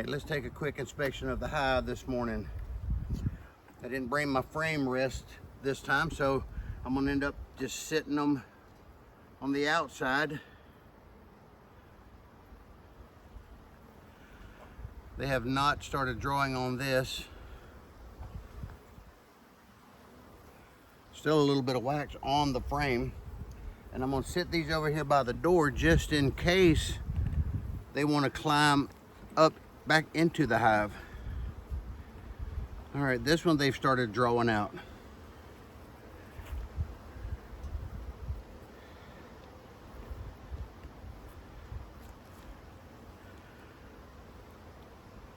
right, let's take a quick inspection of the hive this morning. I didn't bring my frame rest this time, so I'm gonna end up just sitting them on the outside. They have not started drawing on this. Still a little bit of wax on the frame. And I'm gonna sit these over here by the door just in case they wanna climb up back into the hive. All right, this one they've started drawing out.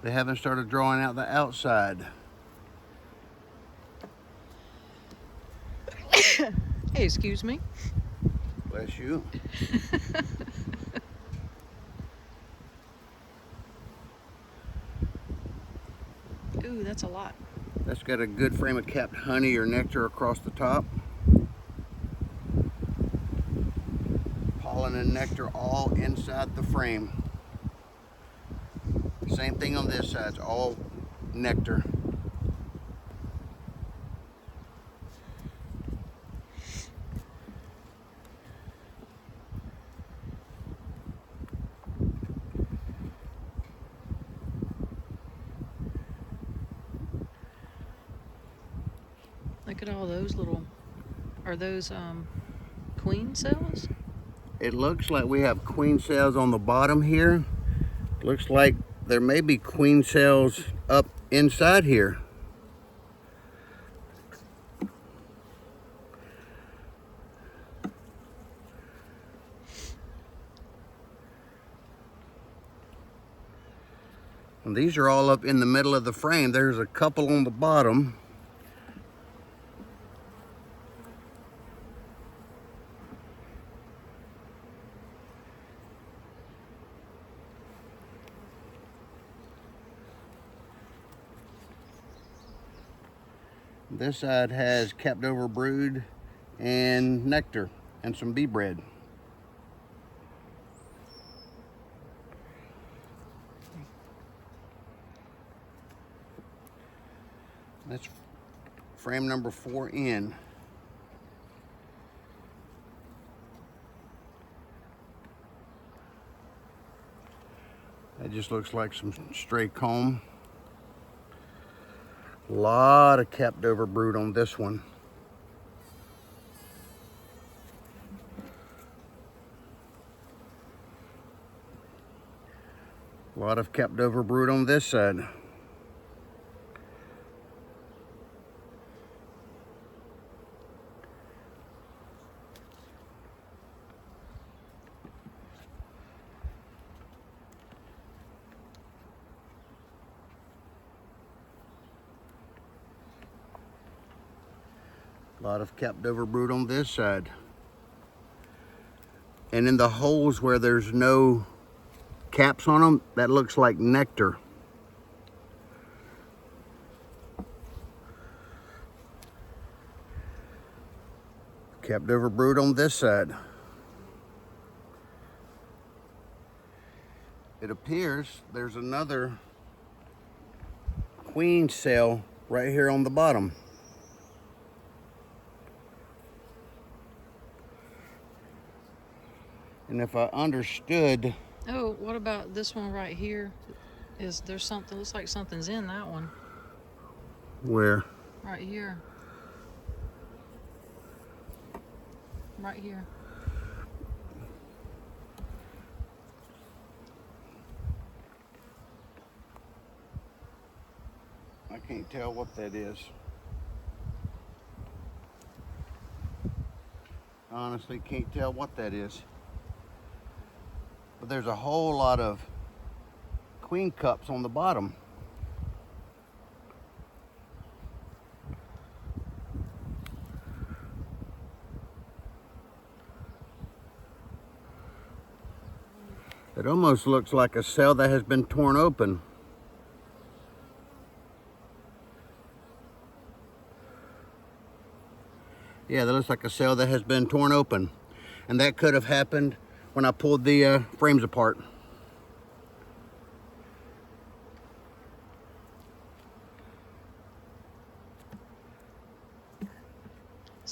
They haven't started drawing out the outside. Hey, excuse me. Bless you. Ooh, that's a lot. That's got a good frame of capped honey or nectar across the top. Pollen and nectar all inside the frame. Same thing on this side, it's all nectar. Look at all those little, are those queen cells? It looks like we have queen cells on the bottom here. Looks like there may be queen cells up inside here. And these are all up in the middle of the frame. There's a couple on the bottom. This side has capped over brood and nectar and some bee bread. That's frame number 4 in. That just looks like some stray comb. A lot of capped over brood on this one. A lot of capped over brood on this side. A lot of capped over brood on this side. And in the holes where there's no caps on them, that looks like nectar. Capped over brood on this side. It appears there's another queen cell right here on the bottom. And if I understood... Oh, what about this one right here? Is there something, looks like something's in that one. Where? Right here. Right here. I can't tell what that is. Honestly, can't tell what that is. But there's a whole lot of queen cups on the bottom. It almost looks like a cell that has been torn open. Yeah, that looks like a cell that has been torn open. And that could have happened when I pulled the frames apart.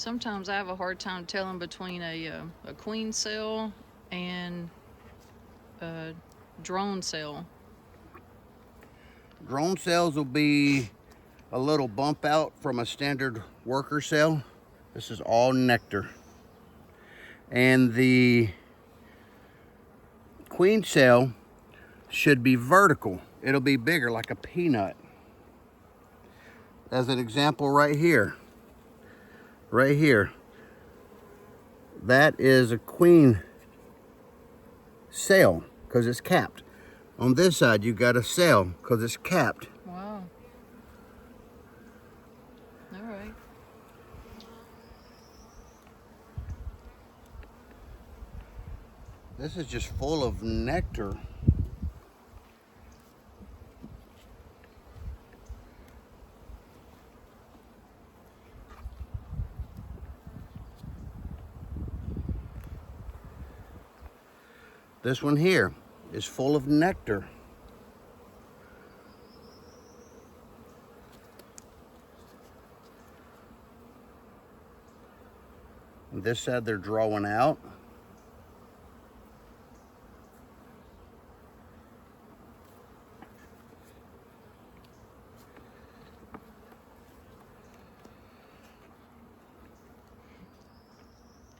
sometimes I have a hard time telling between a queen cell and a drone cell. Drone cells will be a little bump out from a standard worker cell. This is all nectar. And the queen cell should be vertical. It'll be bigger, like a peanut. As an example right here. Right here. That is a queen cell because it's capped. On this side, you got a cell because it's capped. Wow. All right. This is just full of nectar. This one here is full of nectar. On this side they're drawing out.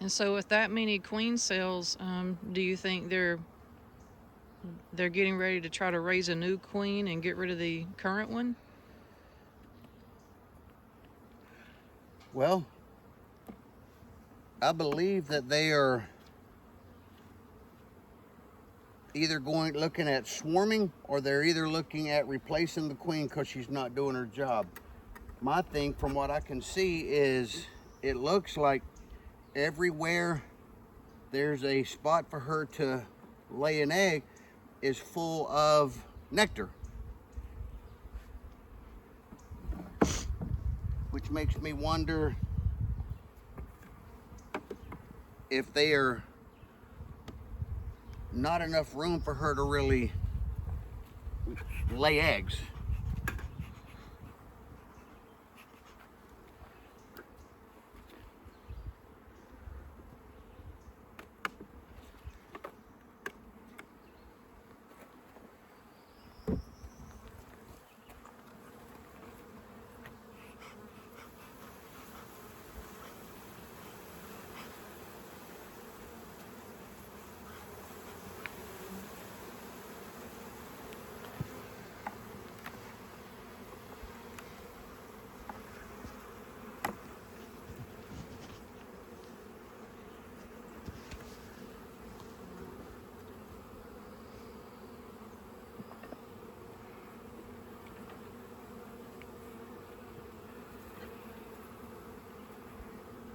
And so with that many queen cells, do you think they're getting ready to try to raise a new queen and get rid of the current one? Well, I believe that they are either looking at swarming, or they're either looking at replacing the queen because she's not doing her job. My thing, from what I can see, is it looks like everywhere there's a spot for her to lay an egg is full of nectar, which makes me wonder if they are not enough room for her to really lay eggs.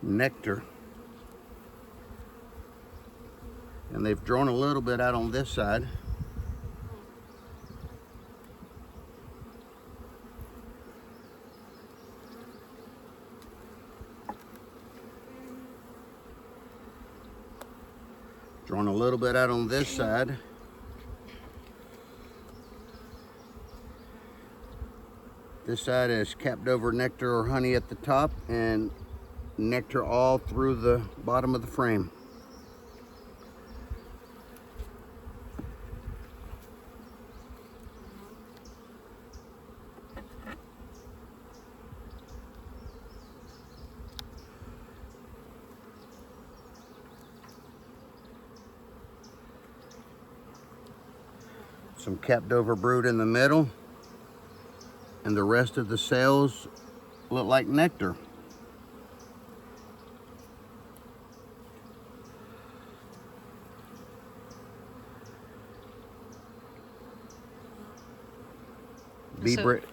Nectar. And they've drawn a little bit out on this side. Drawn a little bit out on this side. This side is capped over nectar or honey at the top, and nectar all through the bottom of the frame. Some capped over brood in the middle, and the rest of the cells look like nectar.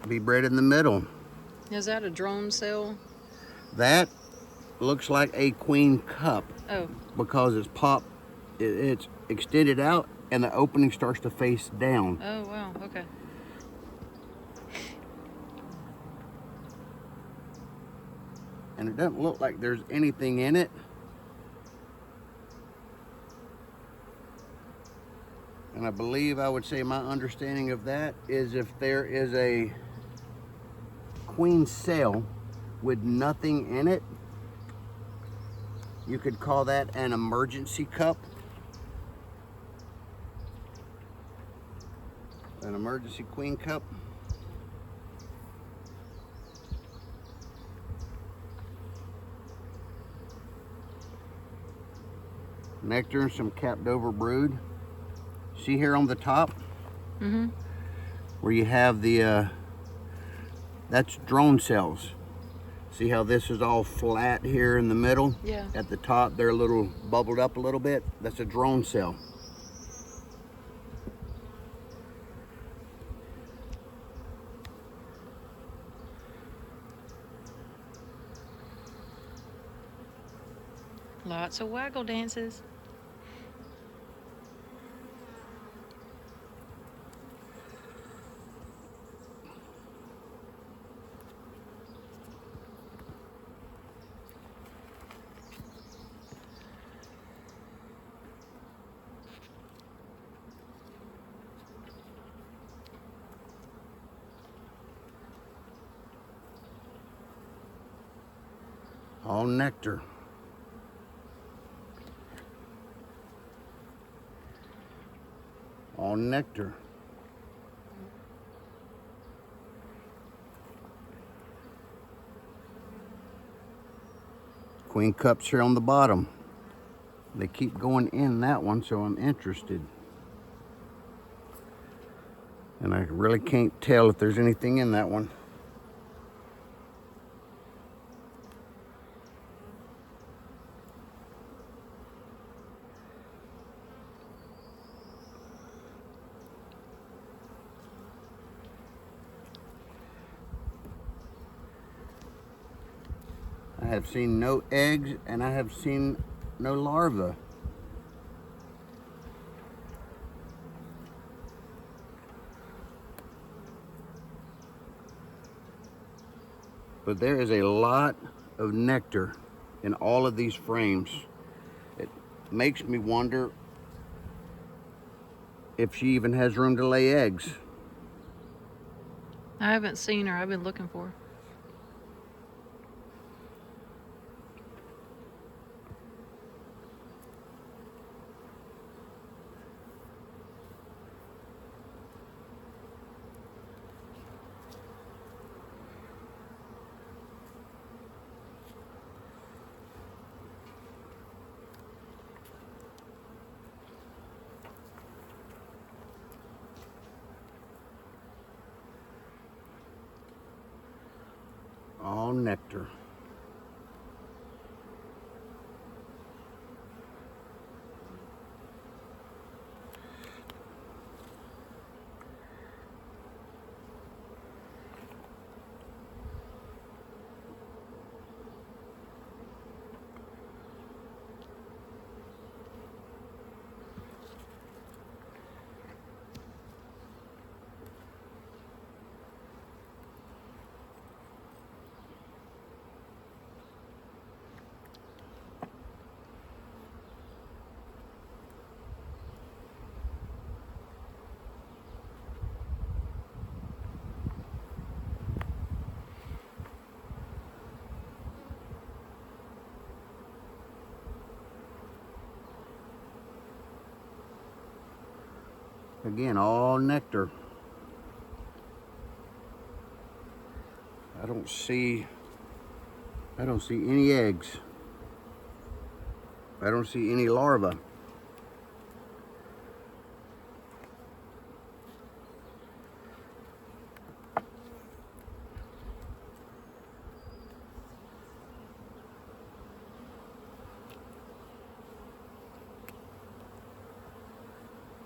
Be bred in the middle. Is that a drone cell? That looks like a queen cup. Oh. Because it's popped, it's extended out, and the opening starts to face down. Oh, wow, okay. And it doesn't look like there's anything in it. And I believe I would say my understanding of that is if there is a queen cell with nothing in it, You could call that an emergency cup. An emergency queen cup. Nectar and some capped over brood. See here on the top? Mm-hmm. Where you have the, that's drone cells. See how this is all flat here in the middle? Yeah. At the top, they're a little bubbled up a little bit. That's a drone cell. Lots of waggle dances. All nectar. All nectar. Queen cups here on the bottom. They keep going in that one, so I'm interested. And I really can't tell if there's anything in that one. I have seen no eggs and I have seen no larvae. But there is a lot of nectar in all of these frames. It makes me wonder if she even has room to lay eggs. I haven't seen her. I've been looking for her. All nectar. Again, all nectar. I don't see any eggs. I don't see any larvae.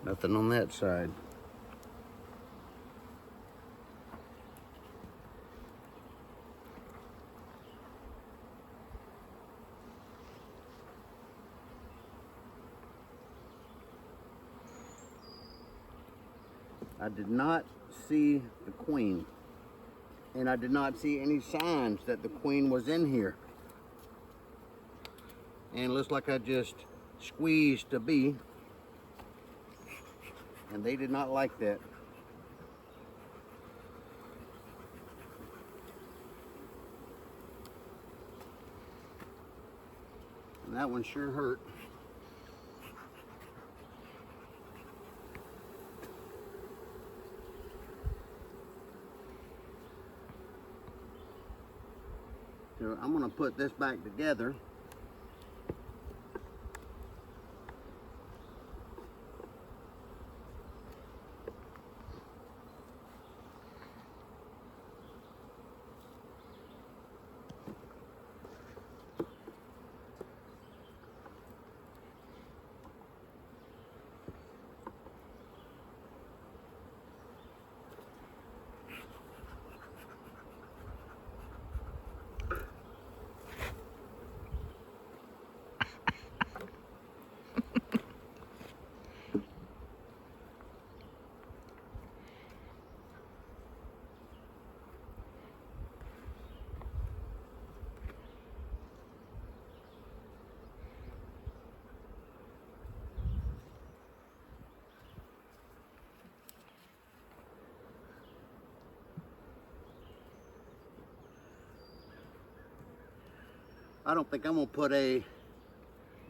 Nothing on that side. I did not see the queen, and I did not see any signs that the queen was in here. And it looks like I just squeezed a bee, and they did not like that. And That one sure hurt. So I'm gonna put this back together. I don't think I'm gonna put a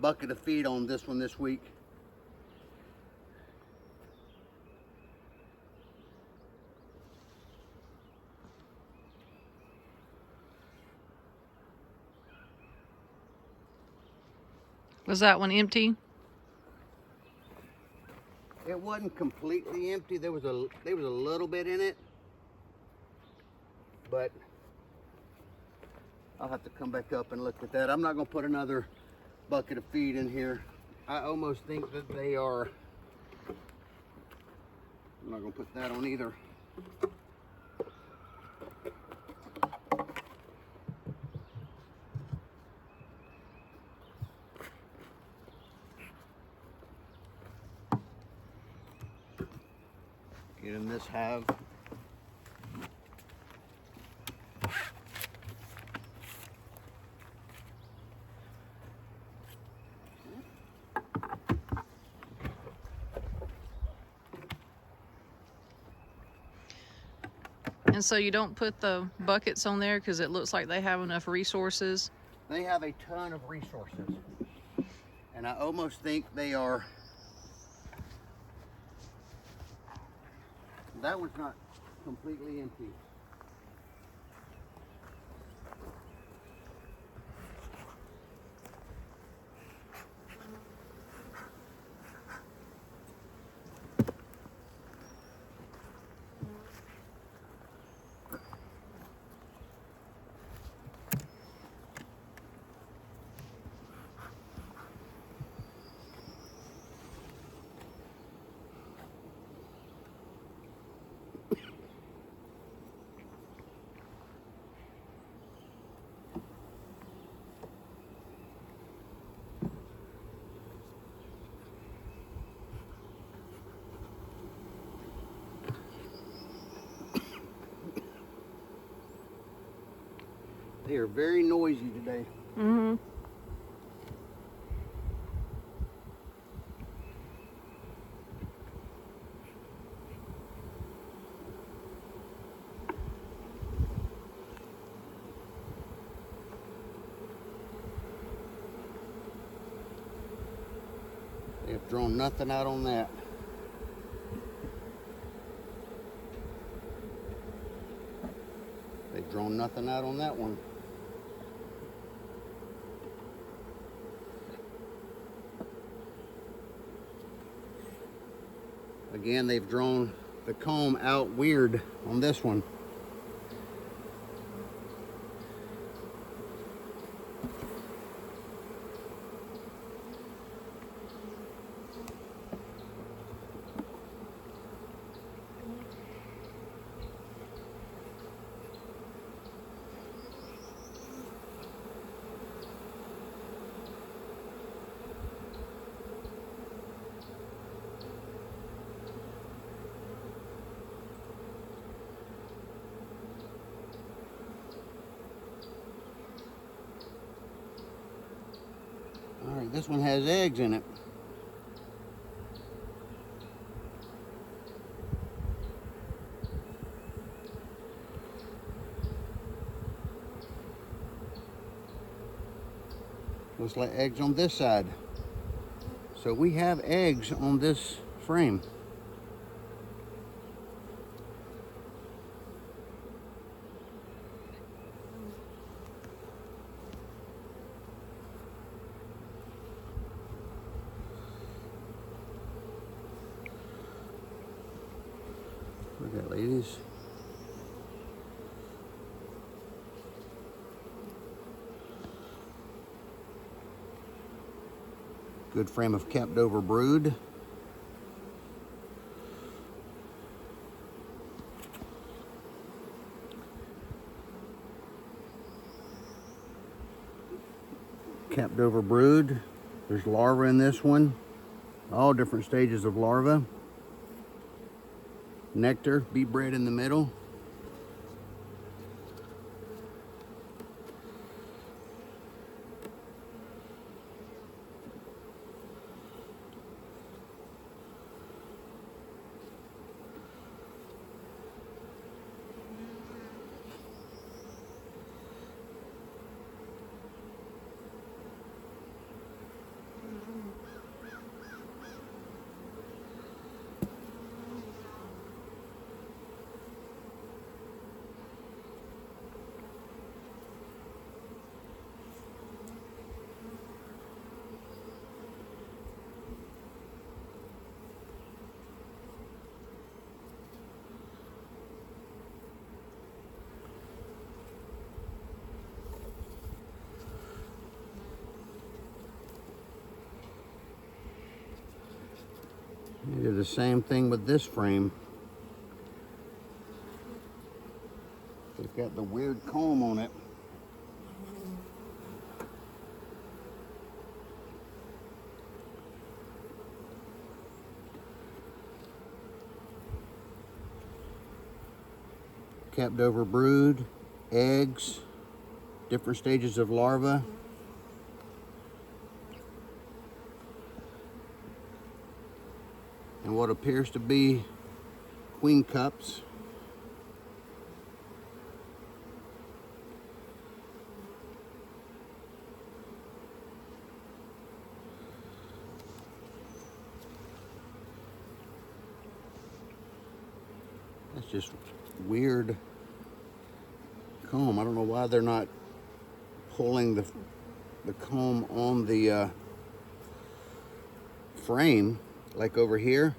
bucket of feed on this one this week. Was that one empty? It wasn't completely empty. There was a little bit in it, but I'll have to come back up and look at that. I'm not gonna put another bucket of feed in here. I almost think that they are. I'm not gonna put that on either. Get in this hive. And so you don't put the buckets on there because it looks like they have enough resources? They have a ton of resources. And I almost think they are. That one's not completely empty. They are very noisy today. Mm-hmm. They have drawn nothing out on that. They've drawn nothing out on that one. Again, they've drawn the comb out weird on this one. All right, this one has eggs in it. Looks like eggs on this side. So we have eggs on this frame. Look at that, ladies. Good frame of capped over brood. Capped over brood. There's larvae in this one. All different stages of larvae. Nectar, bee bread in the middle. You do the same thing with this frame. It's got the weird comb on it. Capped over brood, eggs, different stages of larvae. And what appears to be queen cups. That's just weird comb. I don't know why they're not pulling the comb on the frame, like over here.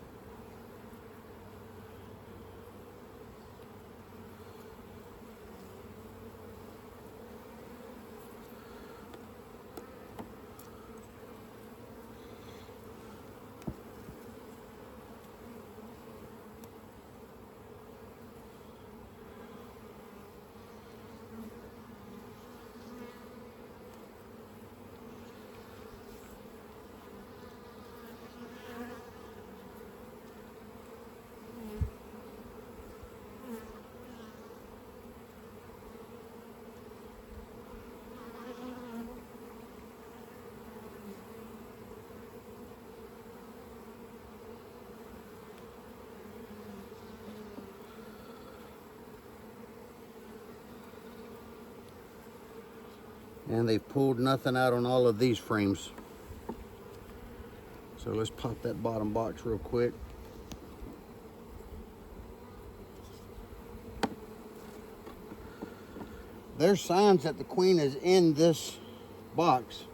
And they pulled nothing out on all of these frames. So let's pop that bottom box real quick. There's signs that the queen is in this box.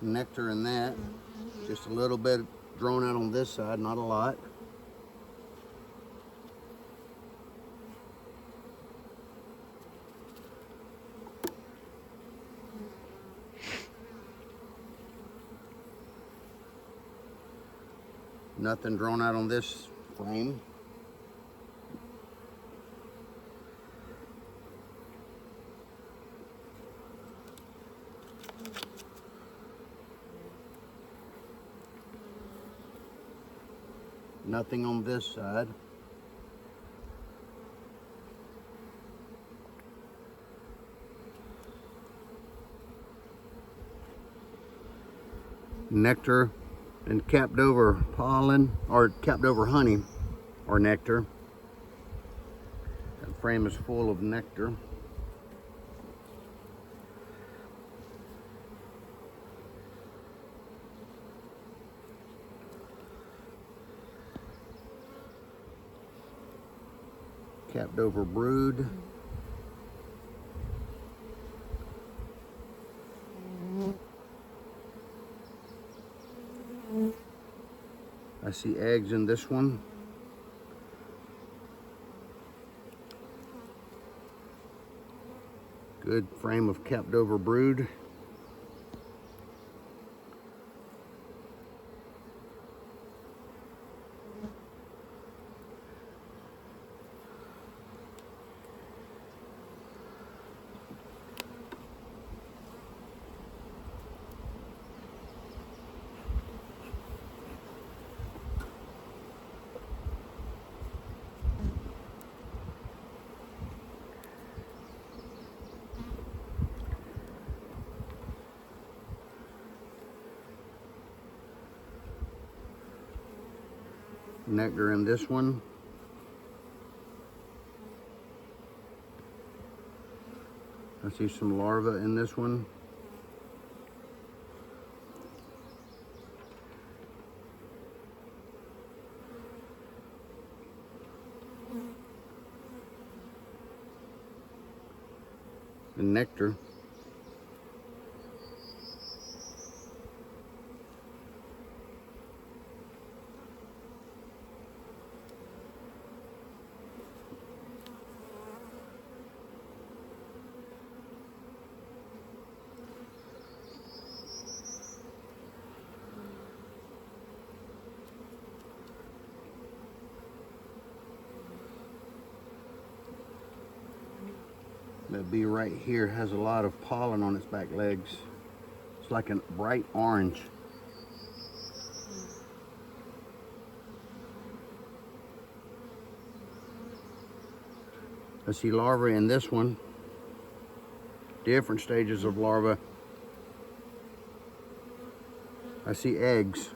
Nectar in that, just a little bit drawn out on this side, not a lot. Nothing drawn out on this frame. Nothing on this side. Nectar and capped over pollen, or capped over honey, or nectar. That frame is full of nectar. Capped over brood. I see eggs in this one. Good frame of capped over brood. Nectar in this one. I see some larvae in this one. And nectar. That bee right here has a lot of pollen on its back legs. It's like a bright orange. I see larvae in this one. Different stages of larvae. I see eggs.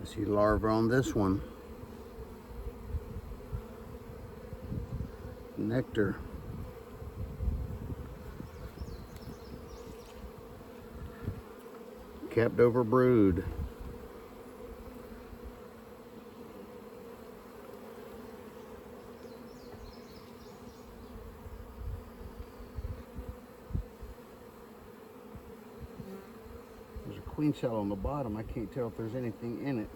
I see larvae on this one. Nectar. Capped over brood. There's a queen cell on the bottom. I can't tell if there's anything in it.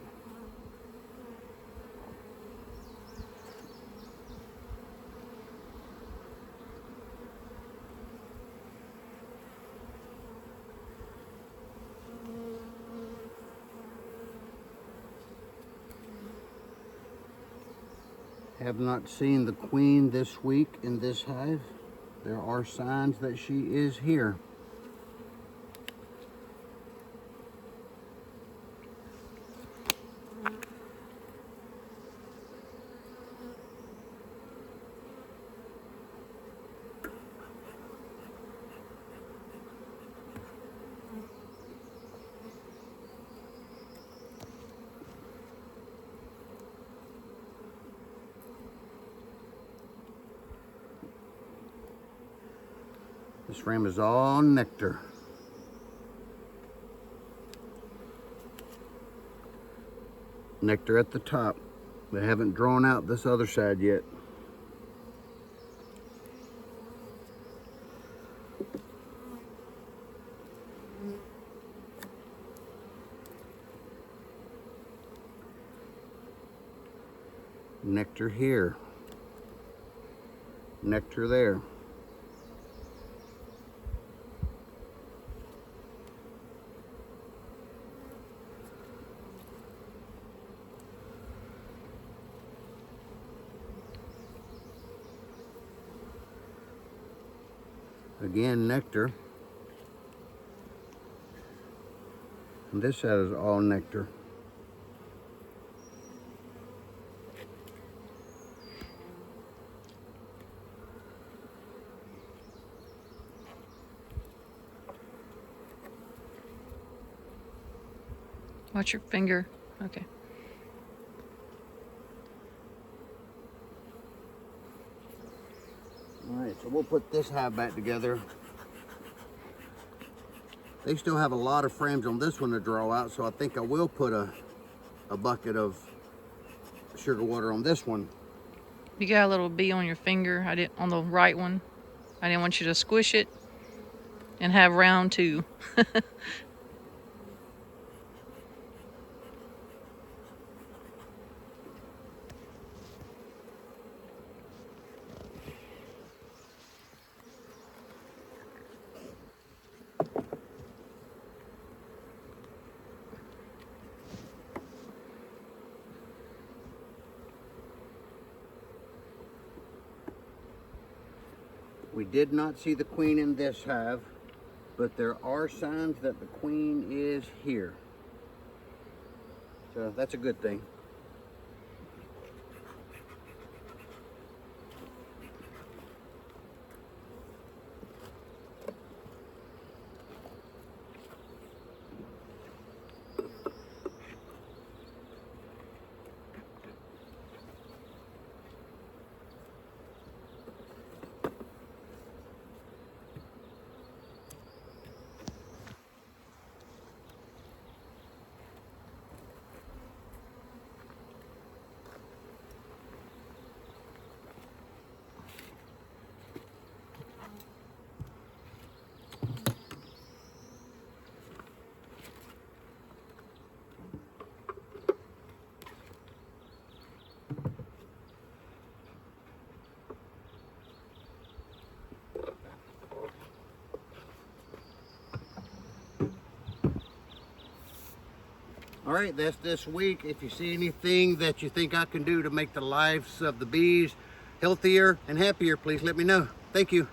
Have not seen the queen this week in this hive. There are signs that she is here. This frame is all nectar. Nectar at the top. They haven't drawn out this other side yet. Nectar here. Nectar there. Again, nectar. And this side is all nectar. Watch your finger. Okay. Alright, so we'll put this hive back together. They still have a lot of frames on this one to draw out, so I think I will put a bucket of sugar water on this one. You got a little bee on your finger. I didn't on the right one. I didn't want you to squish it and have round 2. We did not see the queen in this hive, but there are signs that the queen is here. So that's a good thing. All right, that's this week. If you see anything that you think I can do to make the lives of the bees healthier and happier, please let me know. Thank you.